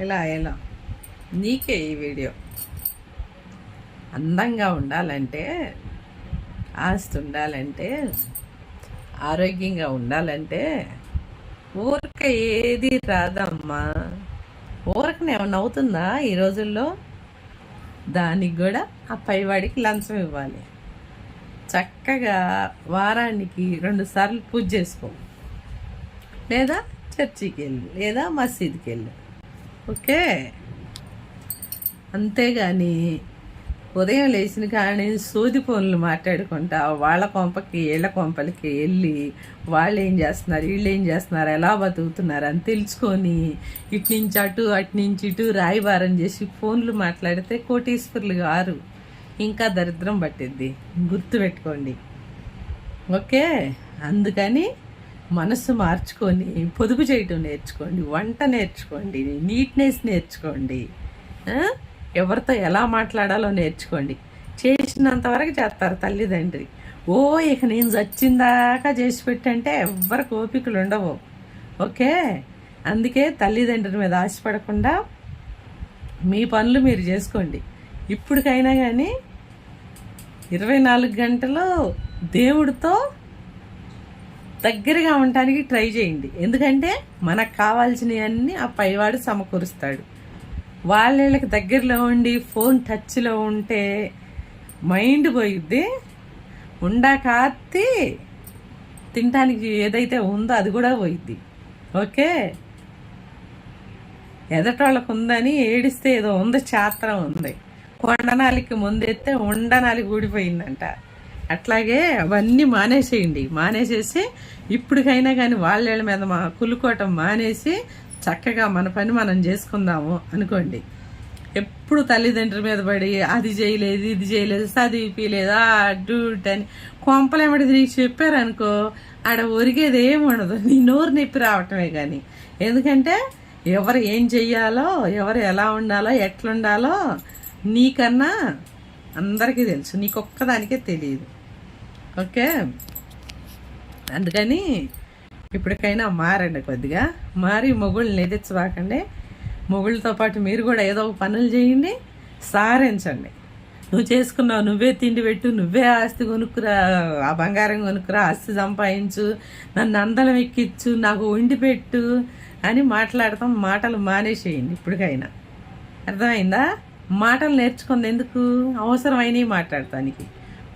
ఇలా ఇలా నీకే ఈ వీడియో. అందంగా ఉండాలంటే, ఆస్తి ఉండాలంటే, ఆరోగ్యంగా ఉండాలంటే ఊరక ఏది రాదమ్మా. ఊరకనే ఏమన్నా అవుతుందా ఈ రోజుల్లో? దానికి కూడా ఆ పైవాడికి లంచం ఇవ్వాలి. చక్కగా వారానికి 2 సార్లు పూజ చేసుకో, లేదా చర్చికి వెళ్ళి, లేదా మసీదుకి వెళ్ళి. ఓకే, అంతేగాని ఉదయం లేచిన కానీ సూది పనులు మాట్లాడుకుంటా వాళ్ళ కొంపకి వీళ్ళ కొంపలకి వెళ్ళి వాళ్ళు ఏం చేస్తున్నారు, వీళ్ళు ఏం చేస్తున్నారు, ఎలా బతుకుతున్నారు అని తెలుసుకొని ఇటు నుంచి అటు, అటు నుంచి ఇటు రాయబారం చేసి ఫోన్లు మాట్లాడితే కోటీశ్వరులు గారు. ఇంకా దరిద్రం పట్టిద్ది, గుర్తుపెట్టుకోండి. ఓకే, అందుకని మనసు మార్చుకొని పొదుపు చేయటం నేర్చుకోండి, వంట నేర్చుకోండి, నీట్నెస్ నేర్చుకోండి, ఎవరితో ఎలా మాట్లాడాలో నేర్చుకోండి. చేసినంతవరకు చేస్తారు తల్లిదండ్రి. ఇక నేను చచ్చిందాకా చేసి పెట్టంటే ఎవ్వరికి ఓపికలు ఉండవు. ఓకే, అందుకే తల్లిదండ్రుల మీద ఆశపడకుండా మీ పనులు మీరు చేసుకోండి. ఇప్పటికైనా కానీ 24 గంటలు దేవుడితో దగ్గరగా ఉండటానికి ట్రై చేయండి. ఎందుకంటే మనకు కావాల్సినవన్నీ ఆ పైవాడు సమకూరుస్తాడు. వాళ్ళకి దగ్గరలో ఉండి ఫోన్ టచ్లో ఉంటే మైండ్ పోయిద్ది. కాత్తి తినటానికి ఏదైతే ఉందో అది కూడా పోయిద్ది. ఓకే, ఎదటోళ్ళకు ఉందని ఏడిస్తే ఏదో ఉంది, చాత్రం ఉంది. కొండనాలికి ముందెత్తే ఉండనాలికి ఊడిపోయిందంట. అట్లాగే అవన్నీ మానేసేయండి. మానేసేసి ఇప్పటికైనా కానీ వాళ్ళ మీద కులుకోవటం మానేసి చక్కగా మన పని మనం చేసుకుందాము అనుకోండి. ఎప్పుడు తల్లిదండ్రుల మీద పడి అది చేయలేదు, ఇది చేయలేదు, చదివిపిలేదు, అడ్డు అని కొంపలేమడి తిరిగి చెప్పారనుకో, ఆడ ఒరిగేది ఏమి ఉండదు. నీ నోరు నొప్పి రావటమే కానీ. ఎందుకంటే ఎవరు ఏం చెయ్యాలో, ఎవరు ఎలా ఉండాలో, ఎట్లుండాలో నీకన్నా అందరికీ తెలుసు, నీకొక్కదానికే తెలియదు. ఓకే, అందుకని ఇప్పటికైనా మారండి. కొద్దిగా మారి మొగుళ్ళని ఎదిరించబాకండి. మొగుళ్ళతో పాటు మీరు కూడా ఏదో పనులు చేయండి, సారించండి. నువ్వు చేసుకున్నావు, నువ్వే తిండి పెట్టు, నువ్వే ఆస్తి కొనుక్కురా, ఆ బంగారం కొనుక్కురా, ఆస్తి సంపాదించు, నన్ను అందలం ఎక్కించు, నాకు వండి పెట్టు అని మాట్లాడతాం. మాటలు మానేసేయండి ఇప్పటికైనా. అర్థమైందా? మాటలు నేర్చుకుంది ఎందుకు? అవసరమైనవి మాట్లాడటానికి.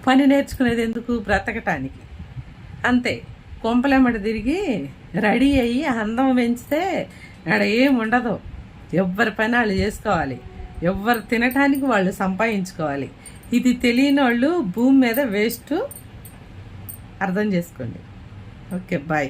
పని నేర్చుకునేది ఎందుకు? బ్రతకటానికి. అంతే. కొంపలేమట తిరిగి రెడీ అయ్యి అందం పెంచితే ఆడ ఏం ఉండదు. ఎవ్వరి పని వాళ్ళు చేసుకోవాలి, ఎవ్వరు తినటానికి వాళ్ళు సంపాదించుకోవాలి. ఇది తెలియని వాళ్ళు భూమి మీద వేస్ట్. అర్థం చేసుకోండి. Okay, bye.